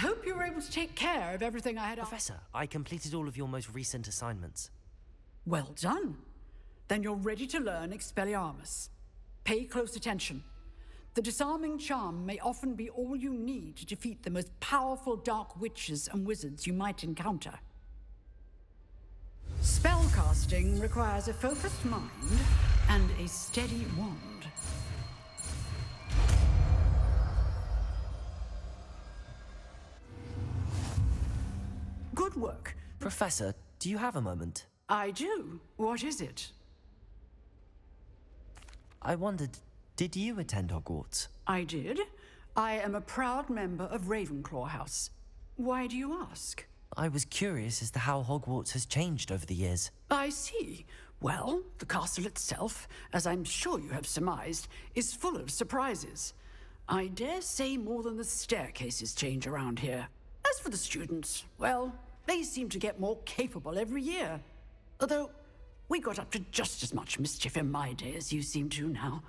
hope you were able to take care of everything I had. Professor, I completed all of your most recent assignments. Well done. Then you're ready to learn Expelliarmus. Pay close attention. The disarming charm may often be all you need to defeat the most powerful dark witches and wizards you might encounter. Spellcasting requires a focused mind and a steady wand. Good work. Professor, do you have a moment? I do. What is it? I wondered, did you attend Hogwarts? I did. I am a proud member of Ravenclaw House. Why do you ask? I was curious as to how Hogwarts has changed over the years. I see. Well, the castle itself, as I'm sure you have surmised, is full of surprises. I dare say more than the staircases change around here. As for the students, well, they seem to get more capable every year. Although, we got up to just as much mischief in my day as you seem to now.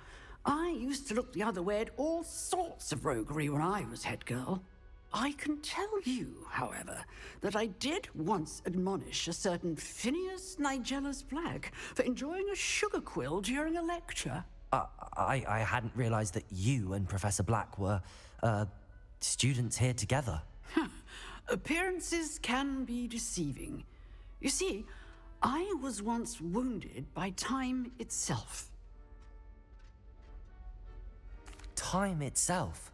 I used to look the other way at all sorts of roguery when I was head girl. I can tell you, however, that I did once admonish a certain Phineas Nigellus Black for enjoying a sugar quill during a lecture. I hadn't realized that you and Professor Black were, students here together. Appearances can be deceiving. You see, I was once wounded by time itself. Time itself?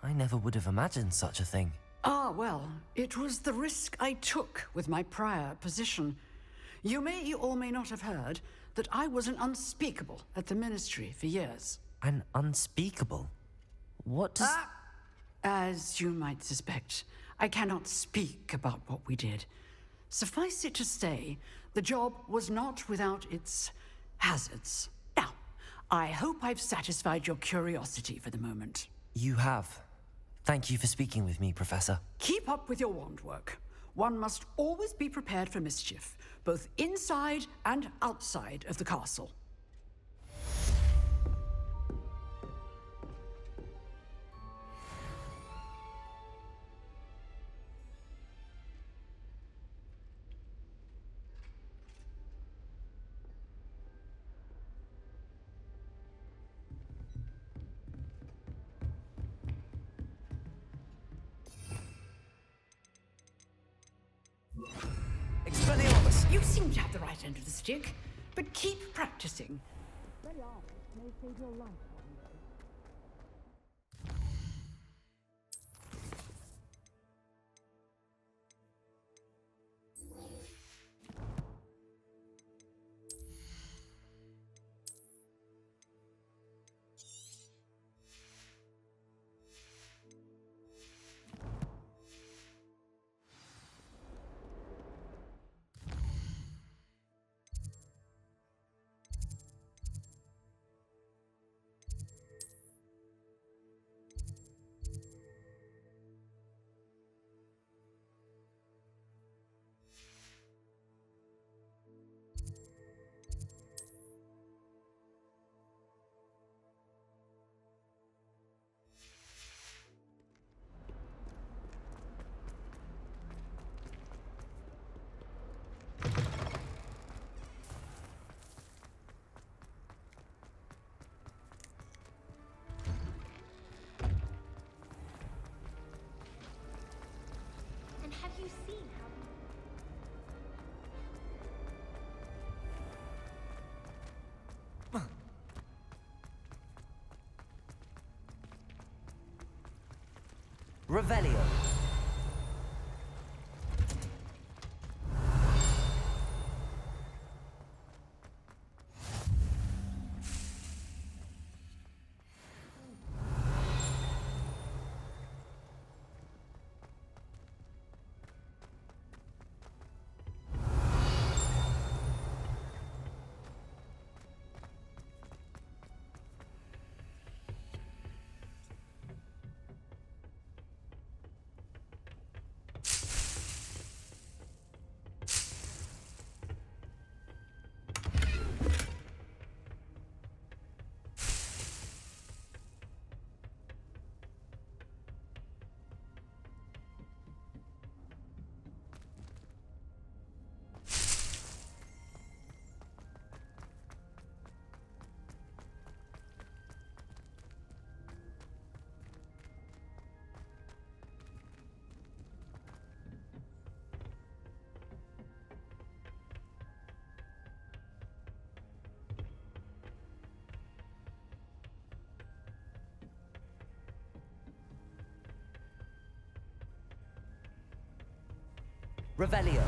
I never would have imagined such a thing. Ah, well, it was the risk I took with my prior position. You may or may not have heard that I was an unspeakable at the Ministry for years. An unspeakable? What does... As you might suspect, I cannot speak about what we did. Suffice it to say, the job was not without its hazards. Now, I hope I've satisfied your curiosity for the moment. You have. Thank you for speaking with me, Professor. Keep up with your wand work. One must always be prepared for mischief, both inside and outside of the castle. Expelliarmus! You seem to have the right end of the stick, but keep practicing. Expelliarmus may save your life one day. Have you seen how... Revelio. Revelio.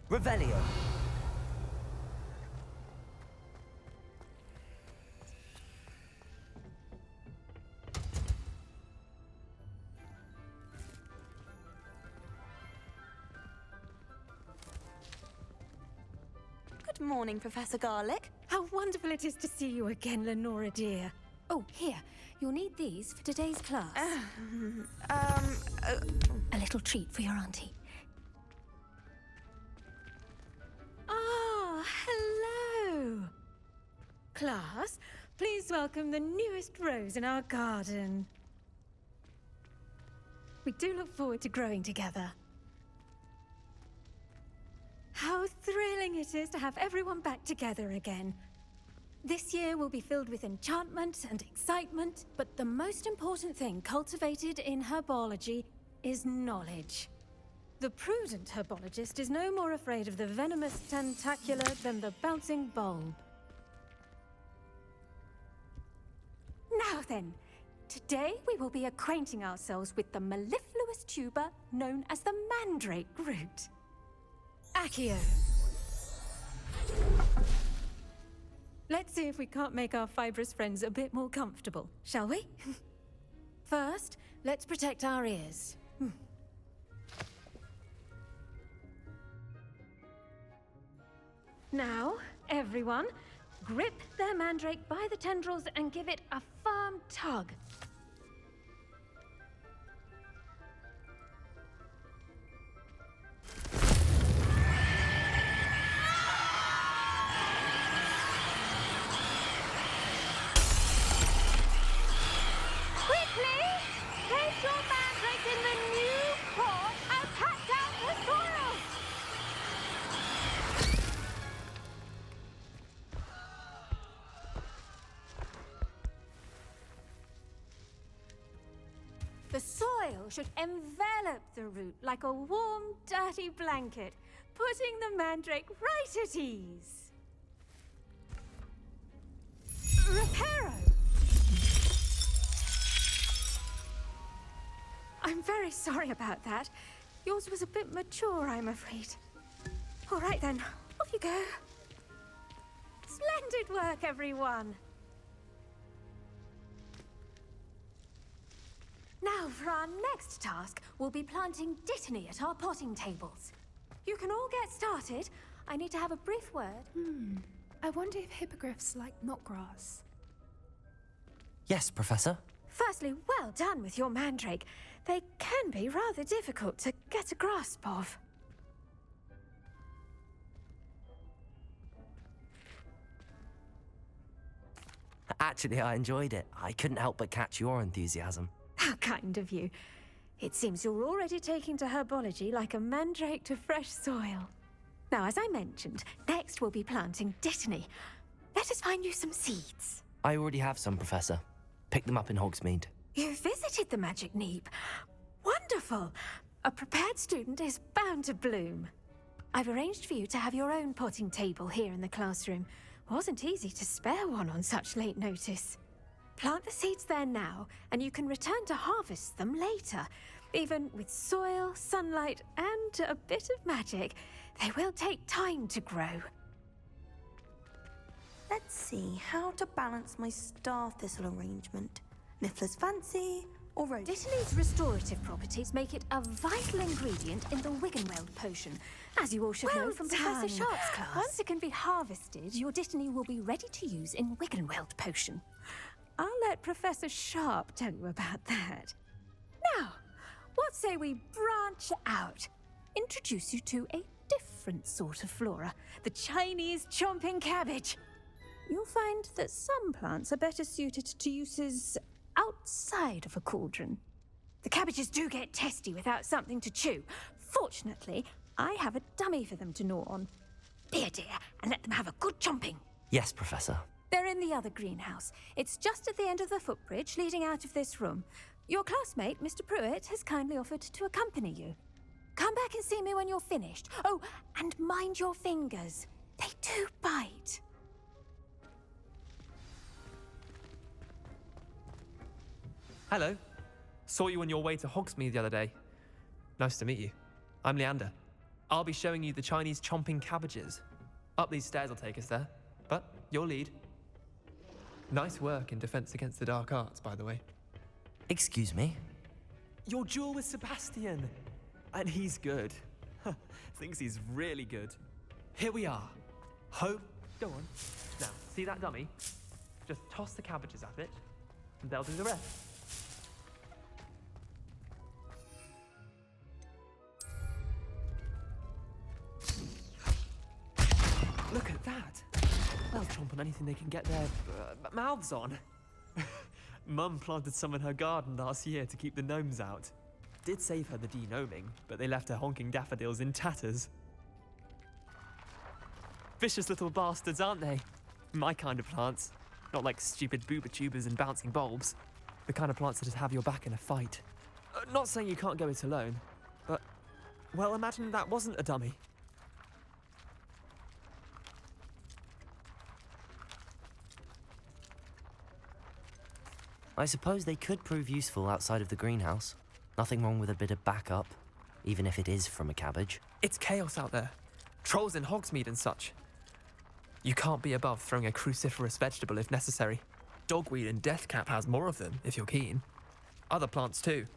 Revelio. Good morning, Professor Garlick. How wonderful it is to see you again, Lenora dear. Oh, here. You'll need these for today's class. A little treat for your auntie. Ah, hello. Class, please welcome the newest rose in our garden. We do look forward to growing together. How thrilling it is to have everyone back together again. This year will be filled with enchantment and excitement, but the most important thing cultivated in herbology is knowledge. The prudent herbologist is no more afraid of the venomous tentacula than the bouncing bulb. Now then, today we will be acquainting ourselves with the mellifluous tuber known as the mandrake root. Accio. Let's see if we can't make our fibrous friends a bit more comfortable, shall we? First, let's protect our ears. Now, everyone, grip their mandrake by the tendrils and give it a firm tug. Quickly! Place your mandrake in the new pot and pat down the soil! The soil should envelop the root like a warm, dirty blanket, putting the mandrake right at ease. Reparo! I'm very sorry about that. Yours was a bit mature, I'm afraid. All right then, off you go. Splendid work, everyone. Now, for our next task, we'll be planting dittany at our potting tables. You can all get started. I need to have a brief word. I wonder if hippogriffs like knotgrass. Yes, Professor. Firstly, well done with your mandrake. They can be rather difficult to get a grasp of. Actually, I enjoyed it. I couldn't help but catch your enthusiasm. How kind of you. It seems you're already taking to herbology like a mandrake to fresh soil. Now, as I mentioned, next we'll be planting dittany. Let us find you some seeds. I already have some, Professor. Picked them up in Hogsmeade. You visited the Magic Neep. Wonderful. A prepared student is bound to bloom. I've arranged for you to have your own potting table here in the classroom. Wasn't easy to spare one on such late notice. Plant the seeds there now, and you can return to harvest them later. Even with soil, sunlight, and a bit of magic, they will take time to grow. Let's see how to balance my star thistle arrangement. Niffler's fancy or rose? Dittany's restorative properties make it a vital ingredient in the Wiggenweld potion, as you all should know from Professor Sharp's class. Once it can be harvested, your dittany will be ready to use in Wiggenweld potion. I'll let Professor Sharp tell you about that. Now, what say we branch out? Introduce you to a different sort of flora, the Chinese chomping cabbage. you'll find that some plants are better suited to uses outside of a cauldron. The cabbages do get testy without something to chew. Fortunately, I have a dummy for them to gnaw on. Be a dear and let them have a good chomping. Yes, Professor. They're in the other greenhouse. It's just at the end of the footbridge leading out of this room. Your classmate, Mr. Pruitt, has kindly offered to accompany you. Come back and see me when you're finished. Oh, and mind your fingers. They do bite. Hello. Saw you on your way to Hogsmeade the other day. Nice to meet you. I'm Leander. I'll be showing you the Chinese chomping cabbages. Up these stairs will take us there, but your lead. Nice work in Defense Against the Dark Arts, by the way. Excuse me? Your duel with Sebastian. And he's good. Thinks he's really good. Here we are. Go on. Now, see that dummy? Just toss the cabbages at it, and they'll do the rest. Look at that. They'll chomp on anything they can get their mouths on. Mum planted some in her garden last year to keep the gnomes out. Did save her the de-gnoming, but they left her honking daffodils in tatters. Vicious little bastards, aren't they? My kind of plants. Not like stupid booba tubers and bouncing bulbs. The kind of plants that just have your back in a fight. Not saying you can't go it alone, but, well, imagine that wasn't a dummy. I suppose they could prove useful outside of the greenhouse. Nothing wrong with a bit of backup, even if it is from a cabbage. It's chaos out there. Trolls in Hogsmeade and such. You can't be above throwing a cruciferous vegetable if necessary. Dogweed and deathcap has more of them, if you're keen. Other plants too.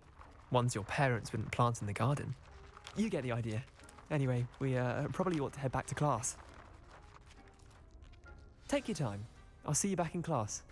Ones your parents wouldn't plant in the garden. You get the idea. Anyway, we probably ought to head back to class. Take your time. I'll see you back in class.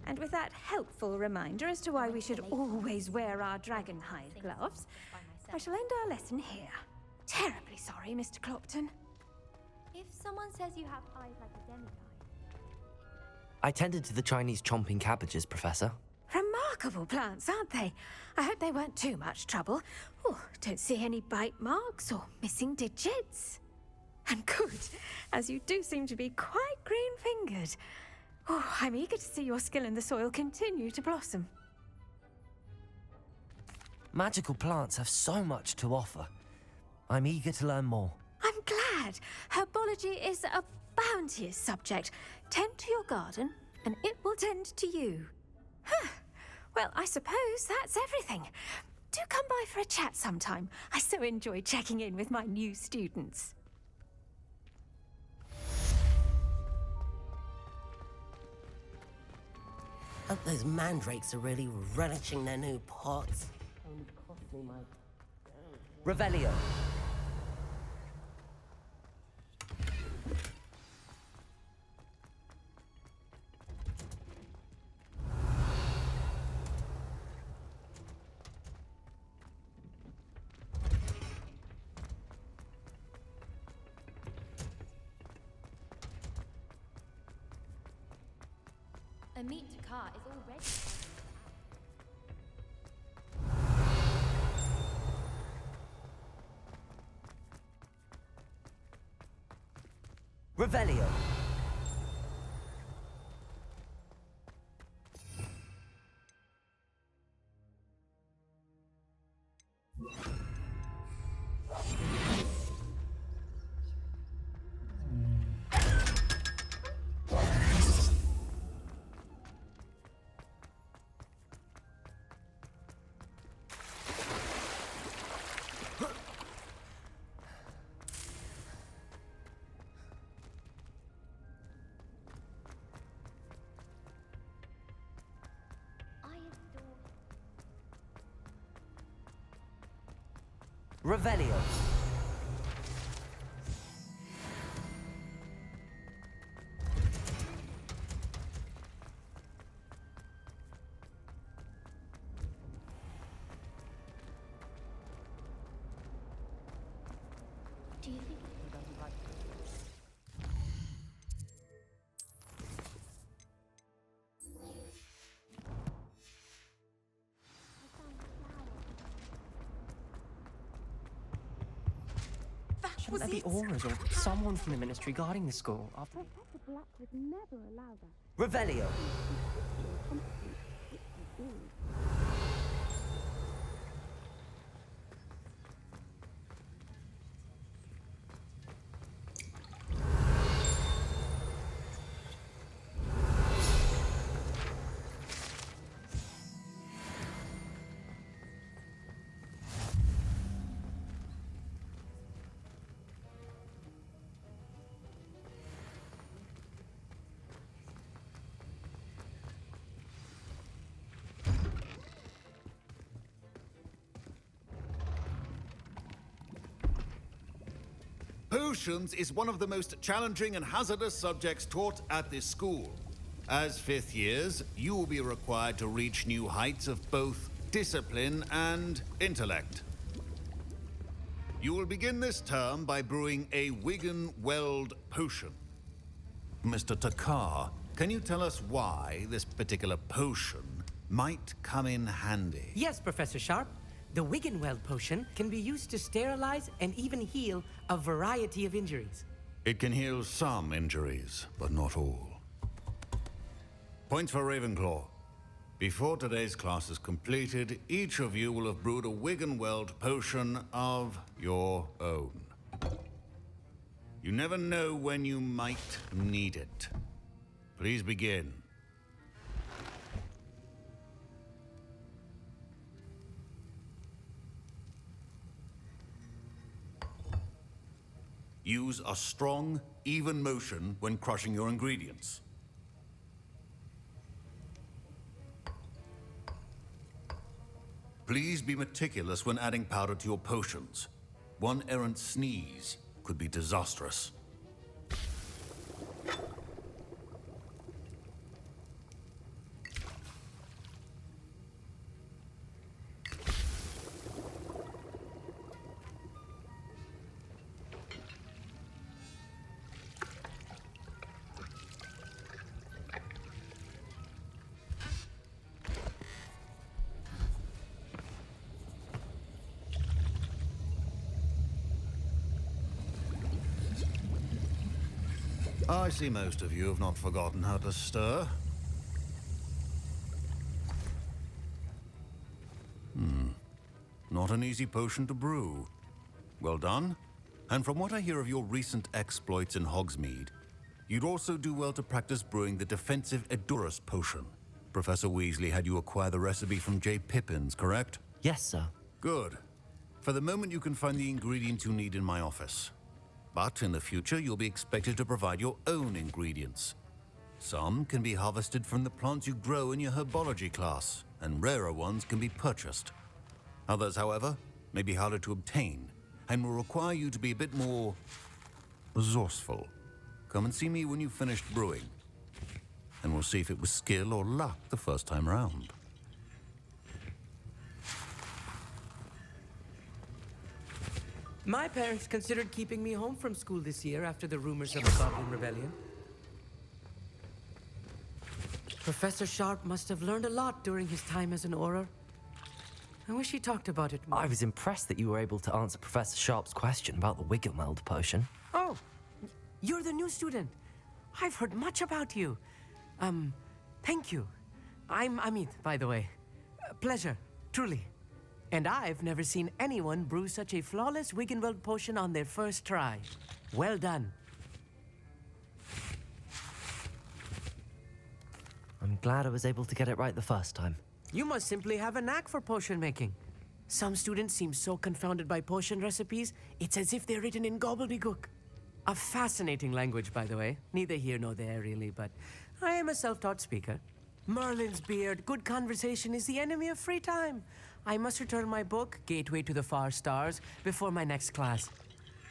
And with that helpful reminder as to why we should always wear our dragonhide gloves, I shall end our lesson here. Terribly sorry, Mr. Clopton. If someone says you have eyes like a demigod, I tended to the Chinese chomping cabbages, Professor. Remarkable plants, aren't they? I hope they weren't too much trouble. Oh, don't see any bite marks or missing digits. And good, as you do seem to be quite green-fingered. Oh, I'm eager to see your skill in the soil continue to blossom. Magical plants have so much to offer. I'm eager to learn more. I'm glad. Herbology is a bounteous subject. Tend to your garden, and it will tend to you. Well, I suppose that's everything. Do come by for a chat sometime. I so enjoy checking in with my new students. Hope those mandrakes are really relishing their new pots. Revelio. a meat to car is already. Revelio. Revelio. Do you think? Shouldn't there be auras or someone from the ministry guarding the school? After Revelio. Potions is one of the most challenging and hazardous subjects taught at this school. As fifth years, you will be required to reach new heights of both discipline and intellect. You will begin this term by brewing a Wiggenweld potion. Mr. Takar, can you tell us why this particular potion might come in handy? Yes, Professor Sharp. The Wiggenweld potion can be used to sterilize and even heal a variety of injuries. It can heal some injuries, but not all. Points for Ravenclaw. Before today's class is completed, each of you will have brewed a Wiggenweld potion of your own. You never know when you might need it. Please begin. Use a strong, even motion when crushing your ingredients. Please be meticulous when adding powder to your potions. One errant sneeze could be disastrous. I see most of you have not forgotten how to stir. Not an easy potion to brew. Well done. And from what I hear of your recent exploits in Hogsmeade, you'd also do well to practice brewing the defensive Edurus potion. Professor Weasley had you acquire the recipe from J. Pippin's, correct? Yes, sir. Good. For the moment, you can find the ingredients you need in my office. But in the future, you'll be expected to provide your own ingredients. Some can be harvested from the plants you grow in your Herbology class, and rarer ones can be purchased. Others, however, may be harder to obtain, and will require you to be a bit more resourceful. Come and see me when you've finished brewing, and we'll see if it was skill or luck the first time round. My parents considered keeping me home from school this year after the rumors of the Goblin Rebellion. Professor Sharp must have learned a lot during his time as an Auror. I wish he talked about it more. I was impressed that you were able to answer Professor Sharp's question about the Wiggenweld potion. Oh, you're the new student. I've heard much about you. Thank you. I'm Amit, by the way. Pleasure, truly. And I've never seen anyone brew such a flawless Wiggenweld potion on their first try. Well done. I'm glad I was able to get it right the first time. You must simply have a knack for potion making. Some students seem so confounded by potion recipes, it's as if they're written in gobbledygook. A fascinating language, by the way. Neither here nor there, really, but I am a self-taught speaker. Merlin's beard, good conversation is the enemy of free time. I must return my book, Gateway to the Far Stars, before my next class.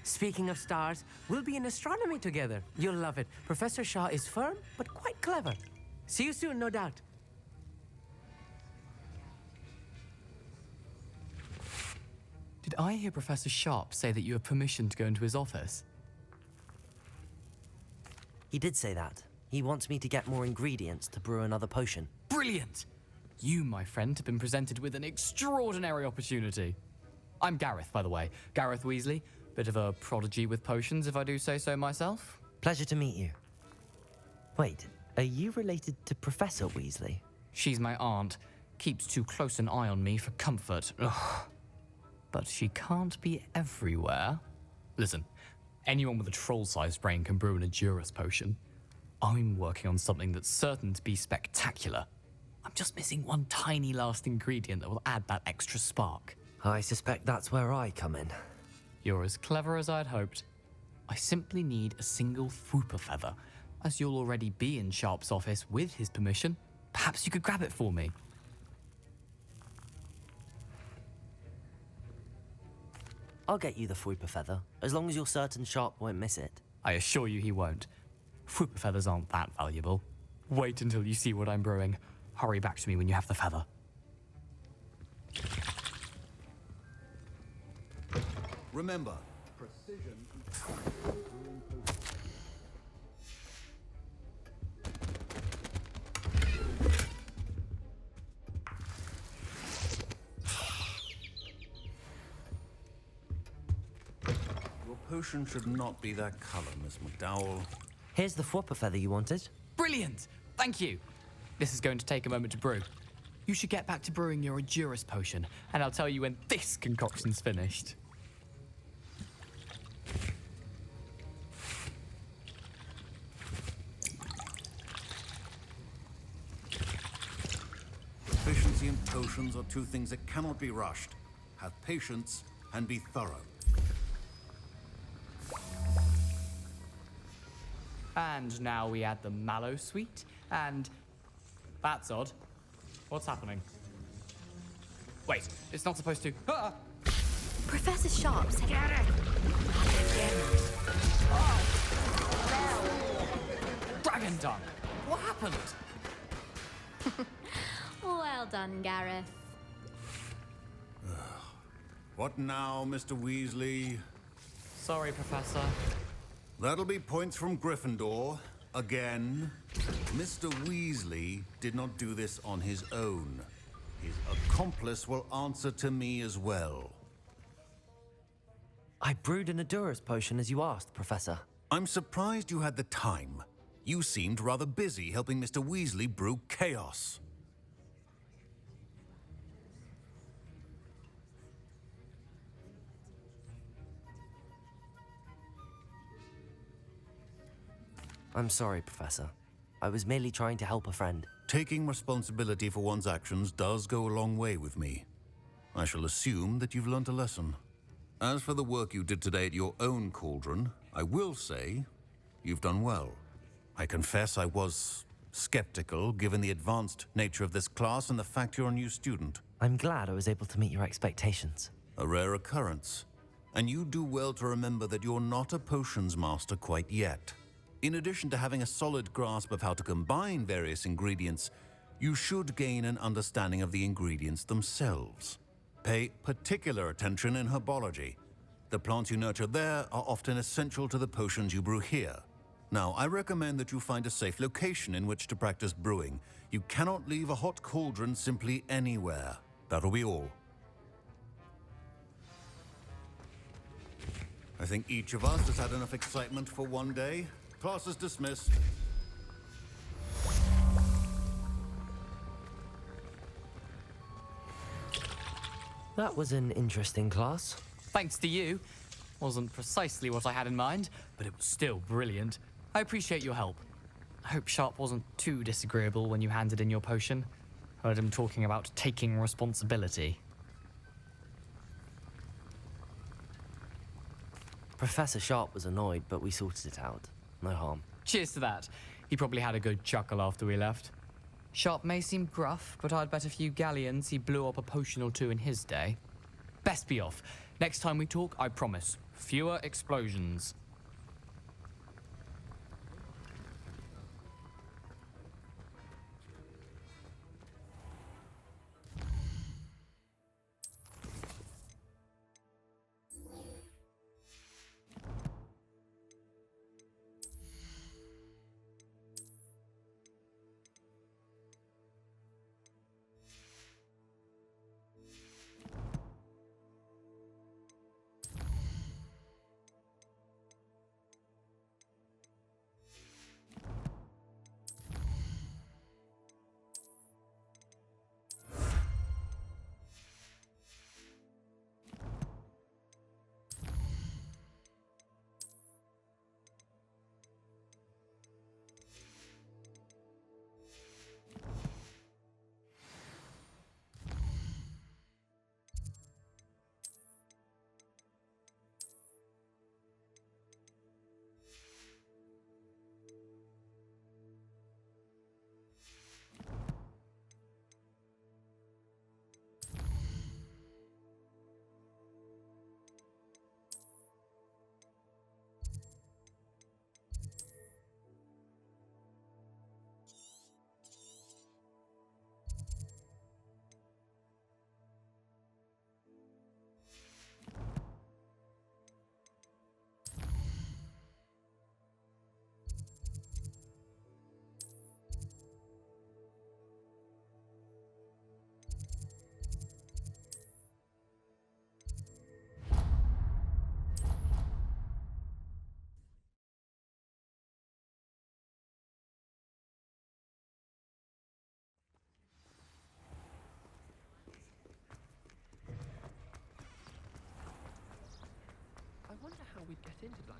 Speaking of stars, we'll be in astronomy together. You'll love it. Professor Shaw is firm, but quite clever. See you soon, no doubt. Did I hear Professor Sharp say that you have permission to go into his office? He did say that. He wants me to get more ingredients to brew another potion. Brilliant! You, my friend, have been presented with an extraordinary opportunity. I'm Garreth, by the way. Garreth Weasley. Bit of a prodigy with potions, if I do say so myself. Pleasure to meet you. Wait, are you related to Professor Weasley? She's my aunt. Keeps too close an eye on me for comfort. Ugh. But she can't be everywhere. Listen, anyone with a troll-sized brain can brew an Edurus potion. I'm working on something that's certain to be spectacular. I'm just missing one tiny last ingredient that will add that extra spark. I suspect that's where I come in. You're as clever as I'd hoped. I simply need a single Fwooper feather. As you'll already be in Sharp's office with his permission, perhaps you could grab it for me. I'll get you the Fwooper feather, as long as you're certain Sharp won't miss it. I assure you he won't. Fwooper feathers aren't that valuable. Wait until you see what I'm brewing. Hurry back to me when you have the feather. Remember, precision. Your potion should not be that color, Miss McDowell. Here's the Fwooper feather you wanted. Brilliant! Thank you. This is going to take a moment to brew. You should get back to brewing your Edurus potion, and I'll tell you when this concoction's finished. Efficiency and potions are two things that cannot be rushed. Have patience and be thorough. And now we add the mallow sweet, and... That's odd. What's happening? Wait, it's not supposed to... Ah! Professor Sharp said... Get it! Oh! Dragon dung! What happened? Well done, Garreth. What now, Mr. Weasley? Sorry, Professor. That'll be points from Gryffindor. Again. Mr. Weasley did not do this on his own. His accomplice will answer to me as well. I brewed an Edurus potion as you asked, Professor. I'm surprised you had the time. You seemed rather busy helping Mr. Weasley brew chaos. I'm sorry, Professor. I was merely trying to help a friend. Taking responsibility for one's actions does go a long way with me. I shall assume that you've learnt a lesson. As for the work you did today at your own cauldron, I will say you've done well. I confess I was skeptical, given the advanced nature of this class and the fact you're a new student. I'm glad I was able to meet your expectations. A rare occurrence. And you do well to remember that you're not a potions master quite yet. In addition to having a solid grasp of how to combine various ingredients, you should gain an understanding of the ingredients themselves. Pay particular attention in herbology. The plants you nurture there are often essential to the potions you brew here. Now, I recommend that you find a safe location in which to practice brewing. You cannot leave a hot cauldron simply anywhere. That'll be all. I think each of us has had enough excitement for one day. Class is dismissed. That was an interesting class. Thanks to you. Wasn't precisely what I had in mind, but it was still brilliant. I appreciate your help. I hope Sharp wasn't too disagreeable when you handed in your potion. Heard him talking about taking responsibility. Professor Sharp was annoyed, but we sorted it out. No harm. Cheers to that. He probably had a good chuckle after we left. Sharp may seem gruff, but I'd bet a few galleons he blew up a potion or two in his day. Best be off. Next time we talk, I promise, fewer explosions. we'd get into Black.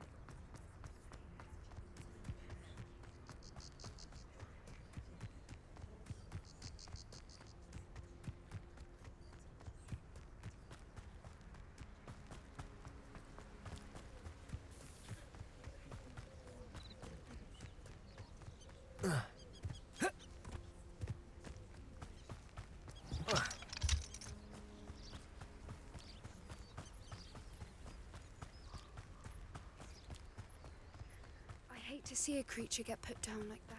I hate to see a creature get put down like that.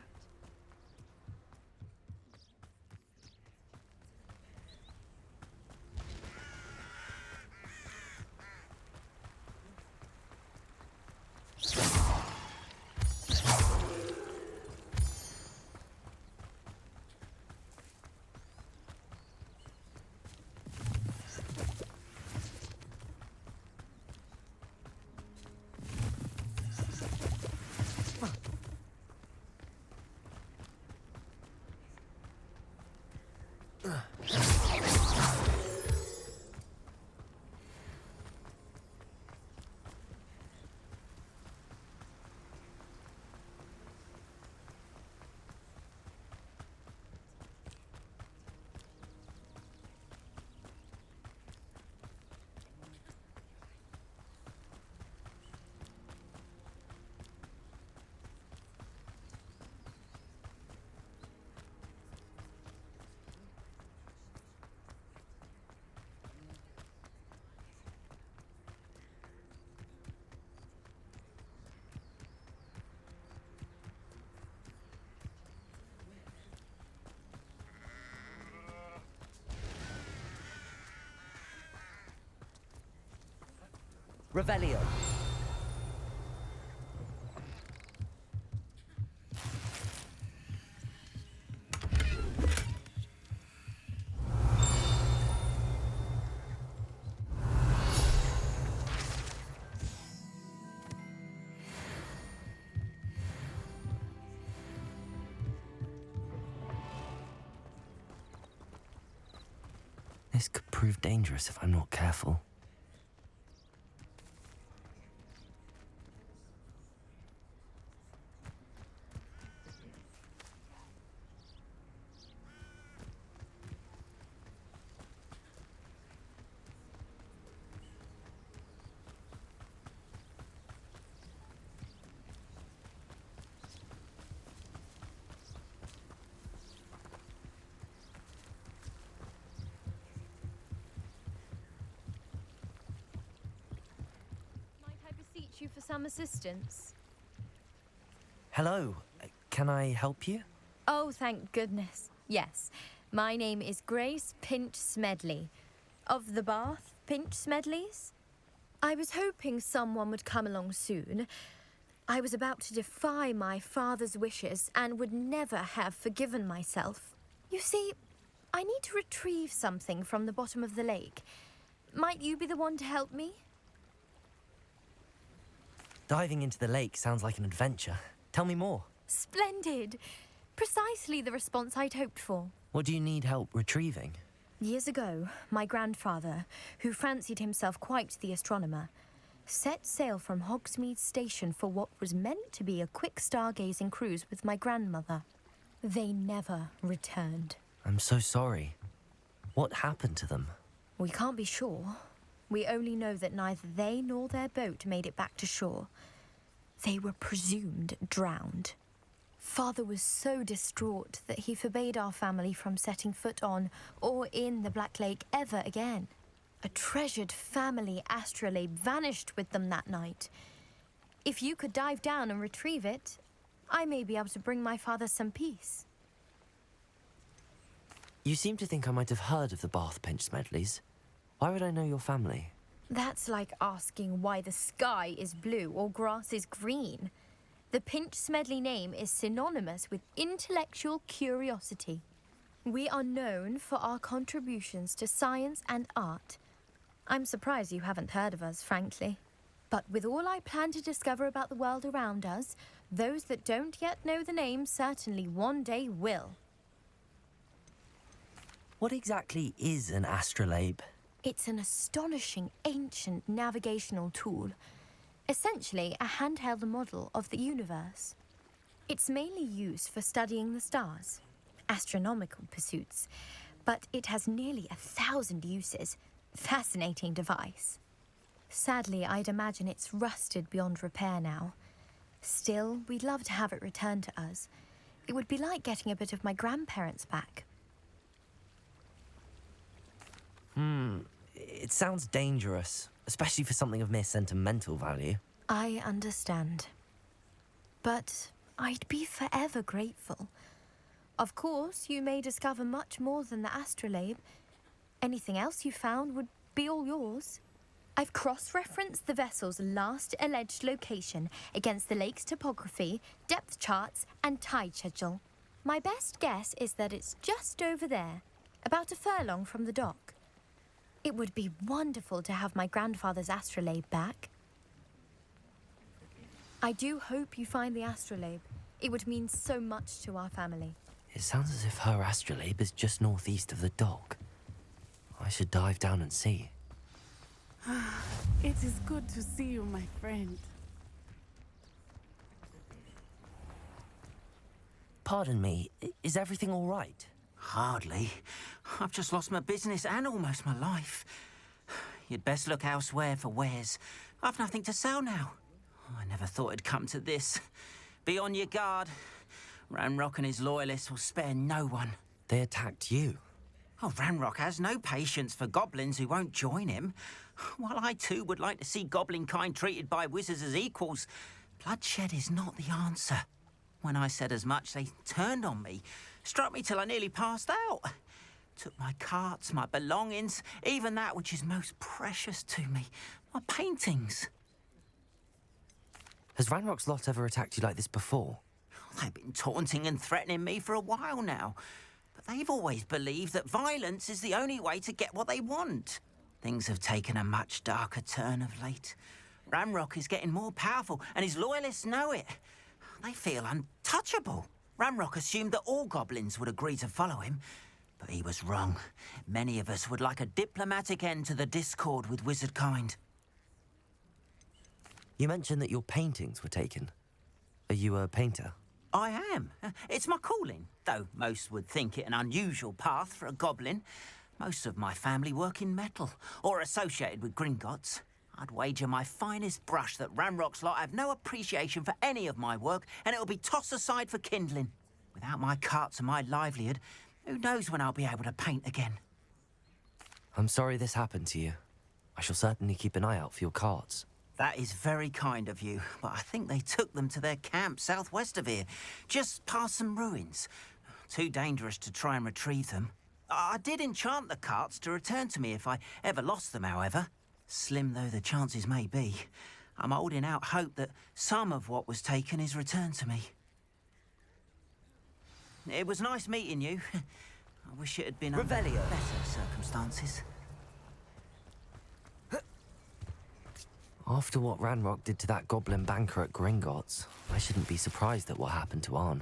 Revelio. This could prove dangerous if I'm not careful. You for some assistance? Hello, can I help you? Oh, thank goodness. Yes. My name is Grace Pinch Smedley. Of the Bath Pinch Smedleys? I was hoping someone would come along soon. I was about to defy my father's wishes and would never have forgiven myself. You see, I need to retrieve something from the bottom of the lake. Might you be the one to help me? Diving into the lake sounds like an adventure. Tell me more. Splendid! Precisely the response I'd hoped for. What do you need help retrieving? Years ago, my grandfather, who fancied himself quite the astronomer, set sail from Hogsmeade Station for what was meant to be a quick stargazing cruise with my grandmother. They never returned. I'm so sorry. What happened to them? We can't be sure. We only know that neither they nor their boat made it back to shore. They were presumed drowned. Father was so distraught that he forbade our family from setting foot on or in the Black Lake ever again. A treasured family astrolabe vanished with them that night. If you could dive down and retrieve it, I may be able to bring my father some peace. You seem to think I might have heard of the Bath Pinch Smedleys. Why would I know your family? That's like asking why the sky is blue or grass is green. The Pinch Smedley name is synonymous with intellectual curiosity. We are known for our contributions to science and art. I'm surprised you haven't heard of us, frankly. But with all I plan to discover about the world around us, those that don't yet know the name certainly one day will. What exactly is an astrolabe? It's an astonishing ancient navigational tool. Essentially, a handheld model of the universe. It's mainly used for studying the stars, astronomical pursuits, but it has nearly 1,000 uses. Fascinating device. Sadly, I'd imagine it's rusted beyond repair now. Still, we'd love to have it returned to us. It would be like getting a bit of my grandparents back. It sounds dangerous, especially for something of mere sentimental value. I understand. But I'd be forever grateful. Of course, you may discover much more than the astrolabe. Anything else you found would be all yours. I've cross-referenced the vessel's last alleged location against the lake's topography, depth charts, and tide schedule. My best guess is that it's just over there, about a furlong from the dock. It would be wonderful to have my grandfather's astrolabe back. I do hope you find the astrolabe. It would mean so much to our family. It sounds as if her astrolabe is just northeast of the dock. I should dive down and see. It is good to see you, my friend. Pardon me, is everything all right? Hardly. I've just lost my business and almost my life. You'd best look elsewhere for wares. I've nothing to sell now. I never thought it'd come to this. Be on your guard. Ranrock and his loyalists will spare no one. They attacked you? Oh, Ranrock has no patience for goblins who won't join him. While I too would like to see goblin kind treated by wizards as equals, bloodshed is not the answer. When I said as much, they turned on me, struck me till I nearly passed out. Took my carts, my belongings, even that which is most precious to me, my paintings. Has Ranrock's lot ever attacked you like this before? They've been taunting and threatening me for a while now. But they've always believed that violence is the only way to get what they want. Things have taken a much darker turn of late. Ranrock is getting more powerful, and his loyalists know it. They feel untouchable. Ranrock assumed that all goblins would agree to follow him, but he was wrong. Many of us would like a diplomatic end to the discord with wizard kind. You mentioned that your paintings were taken. Are you a painter? I am. It's my calling, though most would think it an unusual path for a goblin. Most of my family work in metal, or associated with Gringotts. I'd wager my finest brush that Ranrock's lot have no appreciation for any of my work, and it'll be tossed aside for kindling. Without my carts and my livelihood, who knows when I'll be able to paint again? I'm sorry this happened to you. I shall certainly keep an eye out for your carts. That is very kind of you, but I think they took them to their camp southwest of here, just past some ruins. Too dangerous to try and retrieve them. I did enchant the carts to return to me if I ever lost them, however. Slim though the chances may be, I'm holding out hope that some of what was taken is returned to me. It was nice meeting you. I wish it had been under better circumstances. After what Ranrock did to that goblin banker at Gringotts, I shouldn't be surprised at what happened to Arn.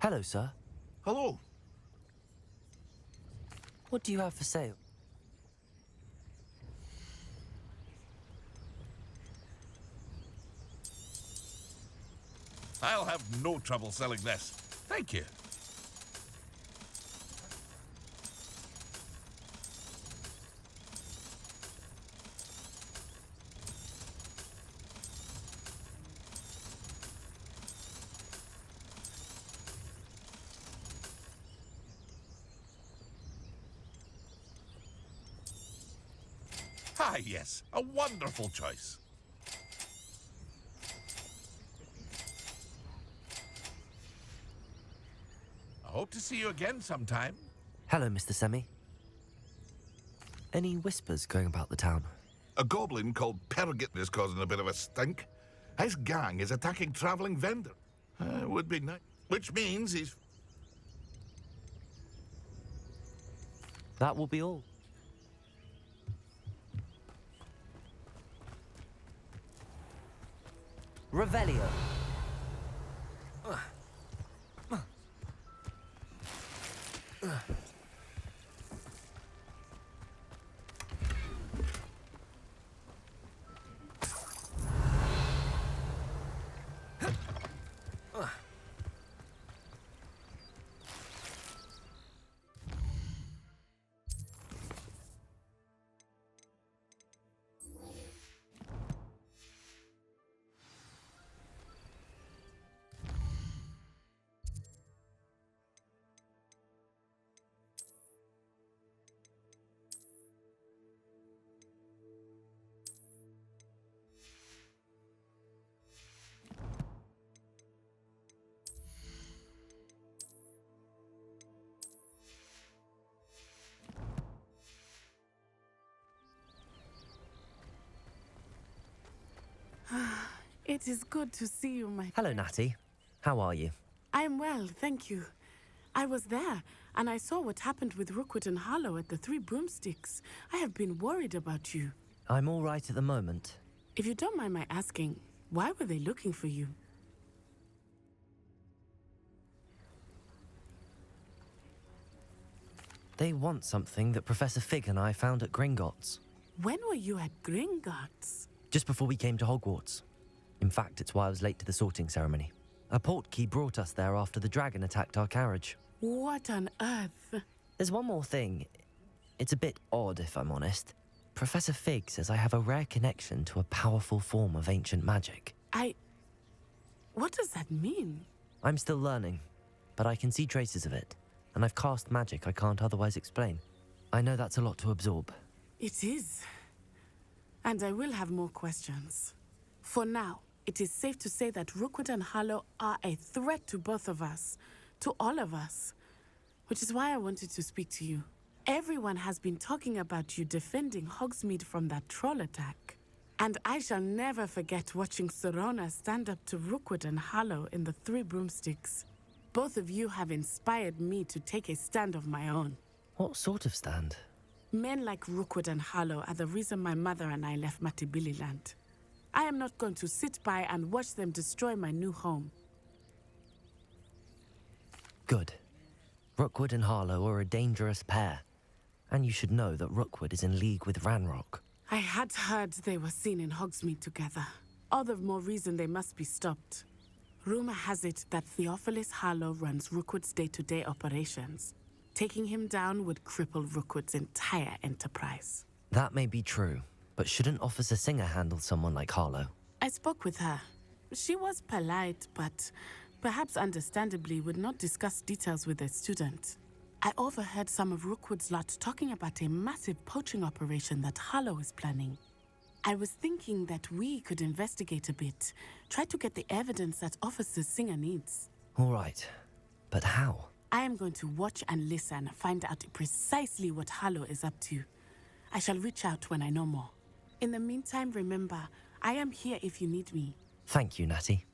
Hello, sir. Hello. What do you have for sale? I'll have no trouble selling this. Thank you. Ah, yes, a wonderful choice. I hope to see you again sometime. Hello, Mr. Semi. Any whispers going about the town? A goblin called Pergit is causing a bit of a stink. His gang is attacking traveling vendor. Would be nice. Which means he's... That will be all. Revelio. It is good to see you, my Hello, Natty. How are you? I am well, thank you. I was there, and I saw what happened with Rookwood and Harlow at the Three Broomsticks. I have been worried about you. I'm all right at the moment. If you don't mind my asking, why were they looking for you? They want something that Professor Fig and I found at Gringotts. When were you at Gringotts? Just before we came to Hogwarts. In fact, it's why I was late to the sorting ceremony. A Portkey brought us there after the dragon attacked our carriage. What on earth? There's one more thing. It's a bit odd, if I'm honest. Professor Fig says I have a rare connection to a powerful form of ancient magic. What does that mean? I'm still learning, but I can see traces of it. And I've cast magic I can't otherwise explain. I know that's a lot to absorb. It is. And I will have more questions. For now, it is safe to say that Rookwood and Harlow are a threat to both of us. To all of us. Which is why I wanted to speak to you. Everyone has been talking about you defending Hogsmeade from that troll attack. And I shall never forget watching Serona stand up to Rookwood and Harlow in the Three Broomsticks. Both of you have inspired me to take a stand of my own. What sort of stand? Men like Rookwood and Harlow are the reason my mother and I left Matibililand. I am not going to sit by and watch them destroy my new home. Good. Rookwood and Harlow are a dangerous pair. And you should know that Rookwood is in league with Ranrock. I had heard they were seen in Hogsmeade together. All the more reason they must be stopped. Rumor has it that Theophilus Harlow runs Rookwood's day-to-day operations. Taking him down would cripple Rookwood's entire enterprise. That may be true, but shouldn't Officer Singer handle someone like Harlow? I spoke with her. She was polite, but perhaps understandably would not discuss details with a student. I overheard some of Rookwood's lot talking about a massive poaching operation that Harlow is planning. I was thinking that we could investigate a bit, try to get the evidence that Officer Singer needs. All right, but how? I am going to watch and listen, find out precisely what Harlow is up to. I shall reach out when I know more. In the meantime, remember, I am here if you need me. Thank you, Natty.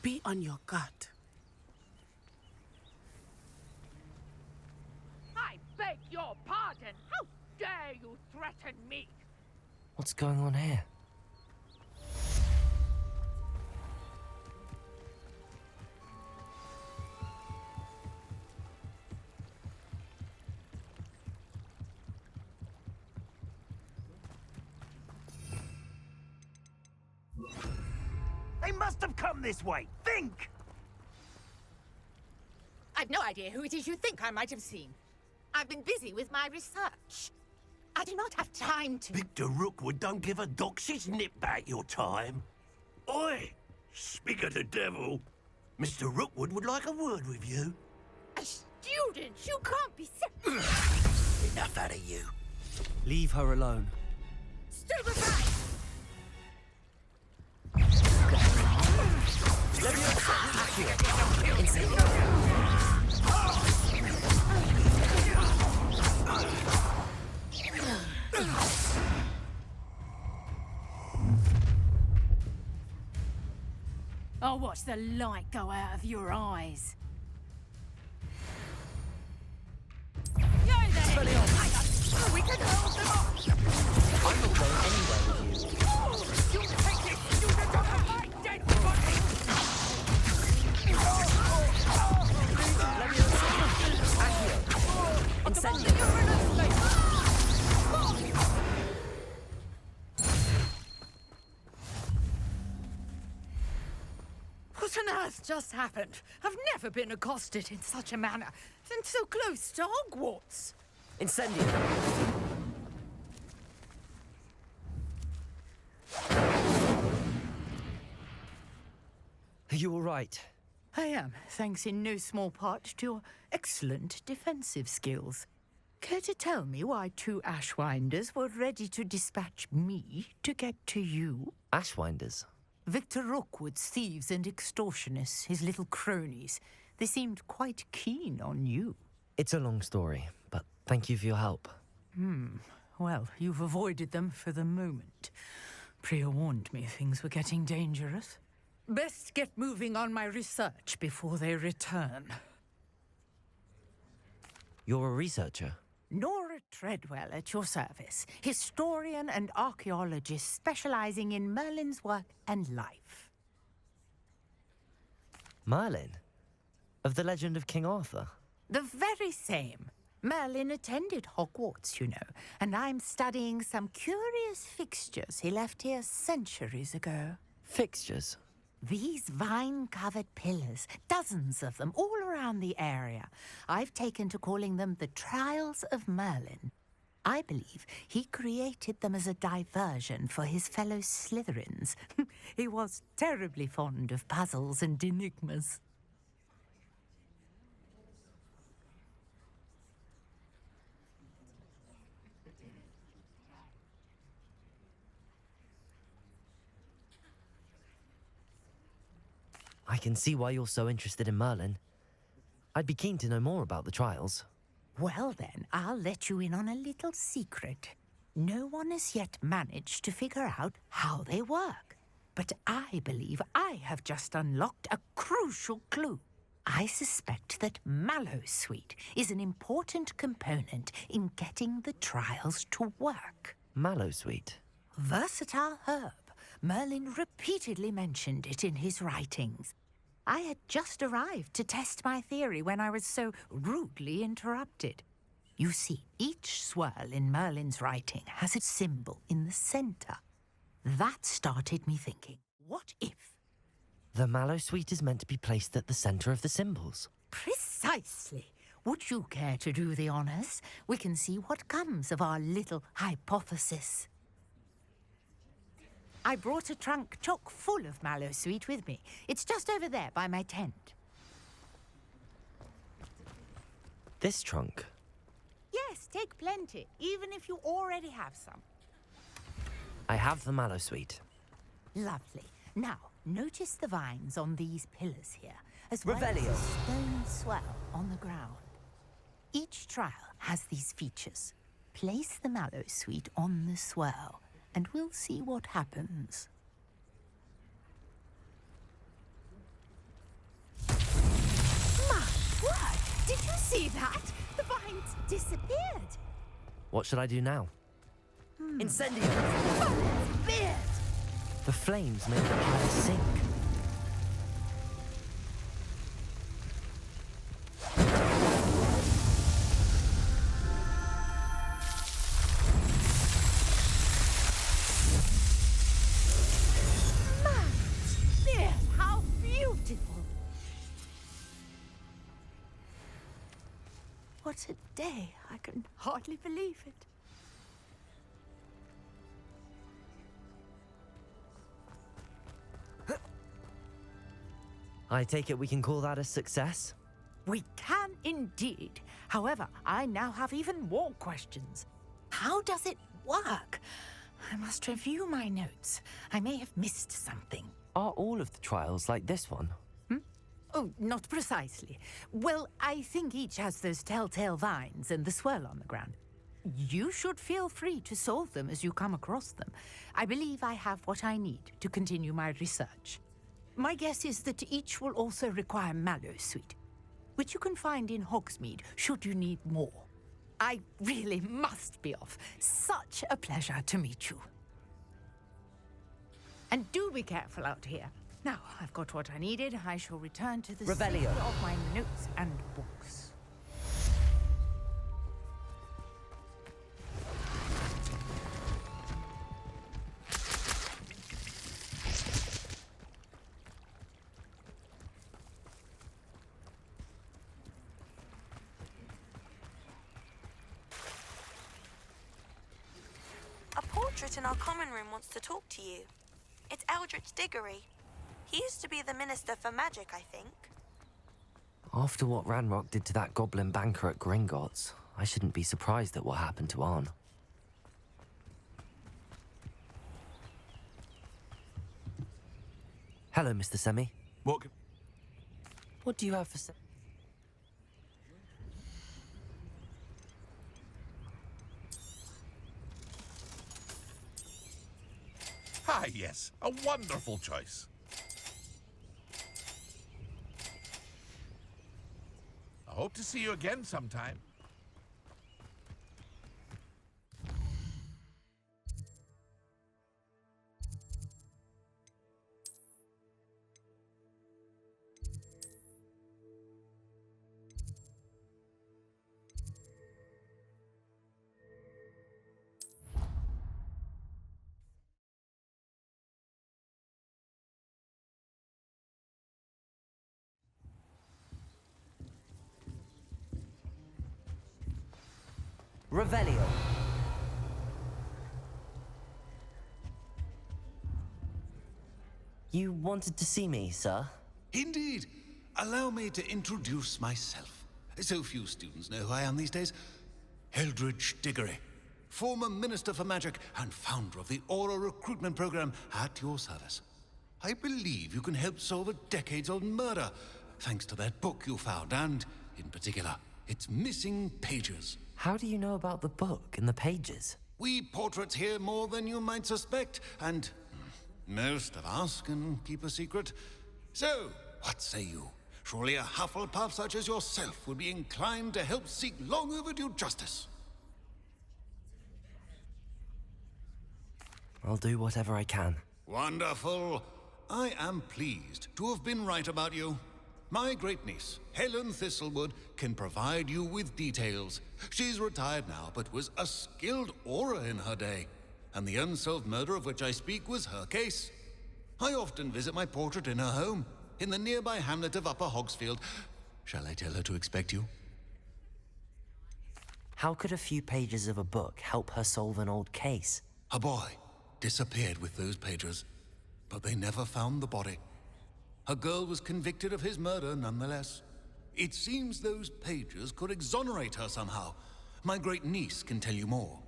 Be on your guard. I beg your pardon. How dare you threaten me? What's going on here? They must have come this way. Think! I've no idea who it is you think I might have seen. I've been busy with my research. I do not have time to... Victor Rookwood don't give a doxy's nip back your time. Oi! Speak of the devil. Mr. Rookwood would like a word with you. A student? You can't be... Enough out of you. Leave her alone. Stupefy! I'll watch the light go out of your eyes. Yo there! We can hold them off! I'm not going anywhere with you. You take this student off of my dead body! What on earth just happened? I've never been accosted in such a manner, and so close to Hogwarts. Incendio! Are you all right? I am, thanks in no small part to your excellent defensive skills. Care to tell me why 2 Ashwinders were ready to dispatch me to get to you? Ashwinders? Victor Rookwood's thieves and extortionists, his little cronies. They seemed quite keen on you. It's a long story, but thank you for your help. Well, you've avoided them for the moment. Priya warned me things were getting dangerous. Best get moving on my research before they return. You're a researcher? Nora Treadwell at your service, historian and archaeologist specializing in Merlin's work and life. Merlin? Of the legend of King Arthur? The very same. Merlin attended Hogwarts, you know, and I'm studying some curious fixtures he left here centuries ago. Fixtures? These vine-covered pillars, dozens of them, all around the area. I've taken to calling them the Trials of Merlin. I believe he created them as a diversion for his fellow Slytherins. He was terribly fond of puzzles and enigmas. I can see why you're so interested in Merlin. I'd be keen to know more about the trials. Well then, I'll let you in on a little secret. No one has yet managed to figure out how they work. But I believe I have just unlocked a crucial clue. I suspect that Mallowsweet is an important component in getting the trials to work. Mallowsweet? Versatile herb. Merlin repeatedly mentioned it in his writings. I had just arrived to test my theory when I was so rudely interrupted. You see, each swirl in Merlin's writing has a symbol in the center. That started me thinking, what if? The Mallowsweet is meant to be placed at the center of the symbols. Precisely. Would you care to do the honors? We can see what comes of our little hypothesis. I brought a trunk chock full of Mallowsweet with me. It's just over there by my tent. This trunk? Yes, take plenty, even if you already have some. I have the Mallowsweet. Lovely. Now, notice the vines on these pillars here, as well as Revelio. a stone swell on the ground. Each trial has these features. Place the Mallowsweet on the swirl, and we'll see what happens. My word! Did you see that? The vines disappeared. What should I do now? Incendio! Beard! The flames make the pile sink. How beautiful! What a day! I can hardly believe it. I take it we can call that a success? We can indeed. However, I now have even more questions. How does it work? I must review my notes. I may have missed something. Are all of the trials like this one? Oh, not precisely. Well, I think each has those telltale vines and the swirl on the ground. You should feel free to solve them as you come across them. I believe I have what I need to continue my research. My guess is that each will also require Mallowsweet, which you can find in Hogsmeade should you need more. I really must be off. Such a pleasure to meet you. And do be careful out here. Now, I've got what I needed. I shall return to the Revelio. safety of my notes and books. portrait in our common room wants to talk to you. It's Eldritch Diggory. He used to be the Minister for Magic, I think. After what Ranrock did to that goblin banker at Gringotts, I shouldn't be surprised at what happened to Arn. Hello, Mr. Semi. What do you have for sale? Ah, yes, a wonderful choice. I hope to see you again sometime. Revelio. You wanted to see me, sir? Indeed. Allow me to introduce myself. So few students know who I am these days. Eldritch Diggory, former Minister for Magic and founder of the Aura recruitment program at your service. I believe you can help solve a decades-old murder, thanks to that book you found, and, in particular, its missing pages. How do you know about the book and the pages? We portraits hear more than you might suspect, and most of us can keep a secret. So, what say you? Surely a Hufflepuff such as yourself would be inclined to help seek long overdue justice. I'll do whatever I can. Wonderful. I am pleased to have been right about you. My great-niece, Helen Thistlewood, can provide you with details. She's retired now, but was a skilled aura in her day. And the unsolved murder of which I speak was her case. I often visit my portrait in her home, in the nearby hamlet of Upper Hogsfield. Shall I tell her to expect you? How could a few pages of a book help her solve an old case? A boy disappeared with those pages, but they never found the body. A girl was convicted of his murder nonetheless. It seems those pages could exonerate her somehow. My great-niece can tell you more.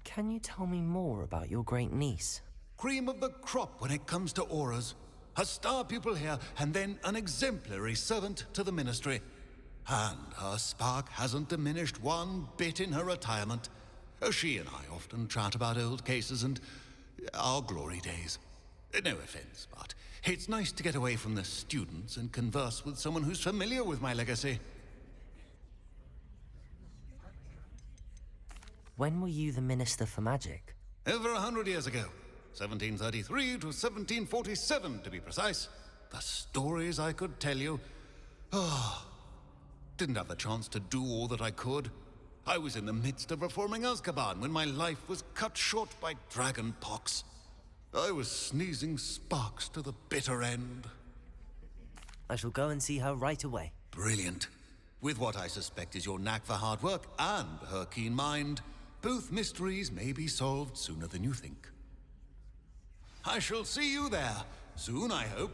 Can you tell me more about your great-niece? Cream of the crop when it comes to auras. A star pupil here, and then an exemplary servant to the ministry. And her spark hasn't diminished one bit in her retirement. She and I often chat about old cases and our glory days. No offense, but it's nice to get away from the students and converse with someone who's familiar with my legacy. When were you the Minister for Magic? Over 100 years ago. 1733 to 1747, to be precise. The stories I could tell you. Didn't have the chance to do all that I could. I was in the midst of reforming Azkaban when my life was cut short by dragon pox. I was sneezing sparks to the bitter end. I shall go and see her right away. Brilliant. With what I suspect is your knack for hard work and her keen mind, both mysteries may be solved sooner than you think. I shall see you there, soon I hope.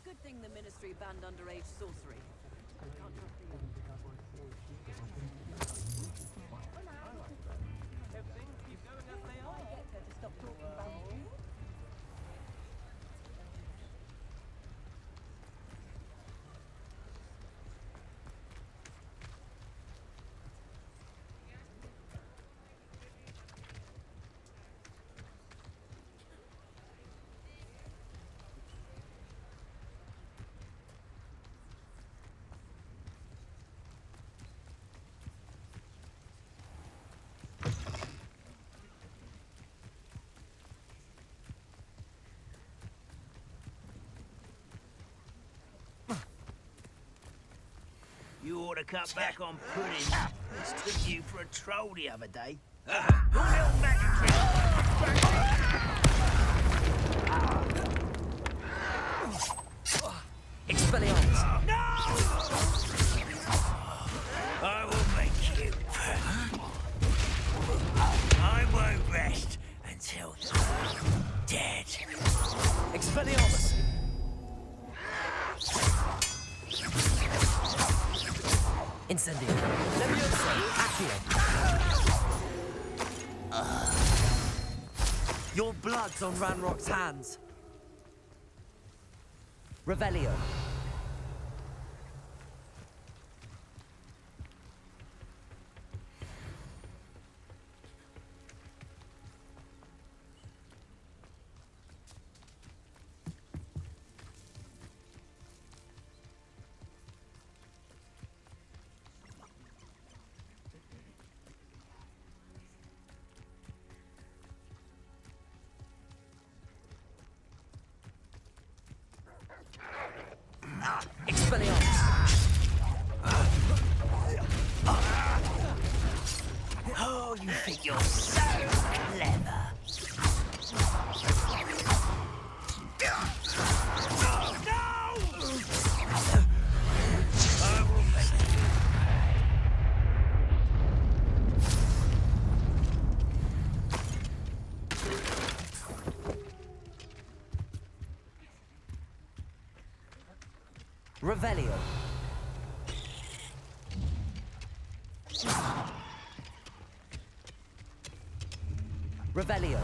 Good thing the Ministry banned underage sorcery. to cut back on pudding. Mistook you for a troll the other day. Your little magic trick. Expelliarmus! No! I will make you. I won't rest until you're dead. Expelliarmus! Incendio. Leviosa. Accio. Your blood's on Ranrock's hands. Revelio. Oh, you think you're so clever. No! I will make you. Revelio. Revelio.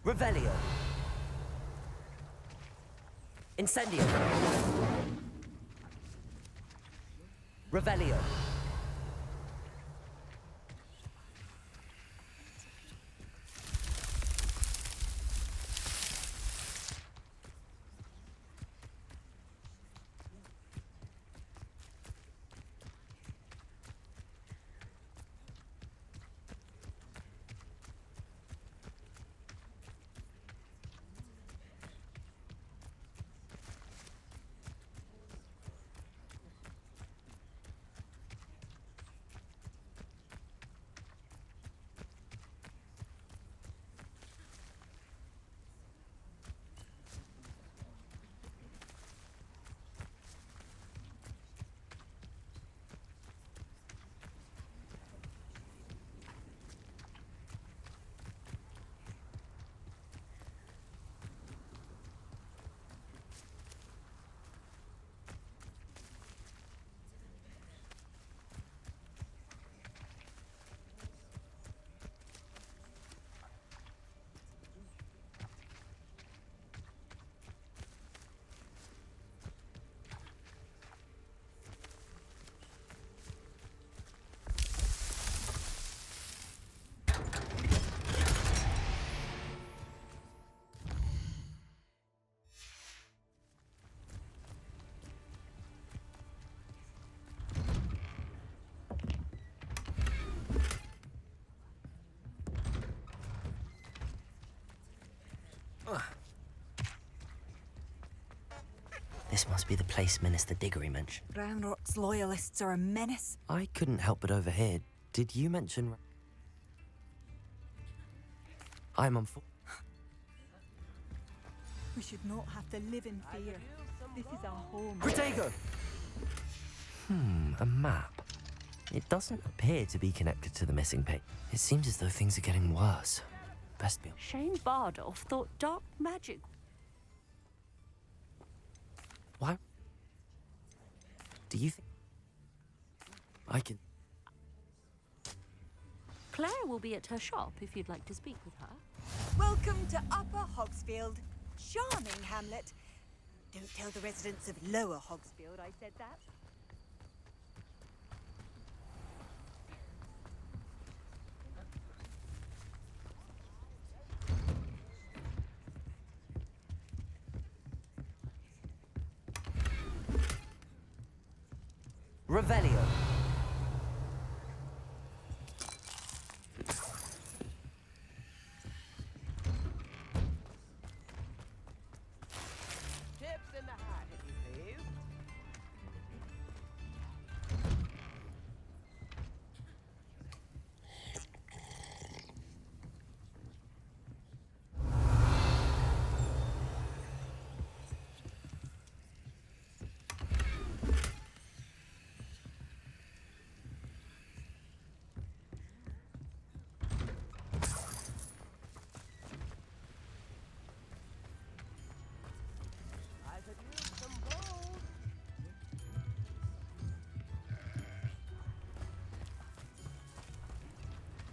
Revelio. Incendio. Revelio. This must be the place Minister Diggory mentioned. Ranrock's loyalists are a menace. I couldn't help but overhear. Did you mention... I'm on... We should not have to live in fear. This is our home. Protego! A map. It doesn't appear to be connected to the missing page. It seems as though things are getting worse. Best be... Shane Bardolph thought dark magic. Why? Do you think... I can... Claire will be at her shop if you'd like to speak with her. Welcome to Upper Hogsfield. Charming, Hamlet. Don't tell the residents of Lower Hogsfield I said that. Revelio.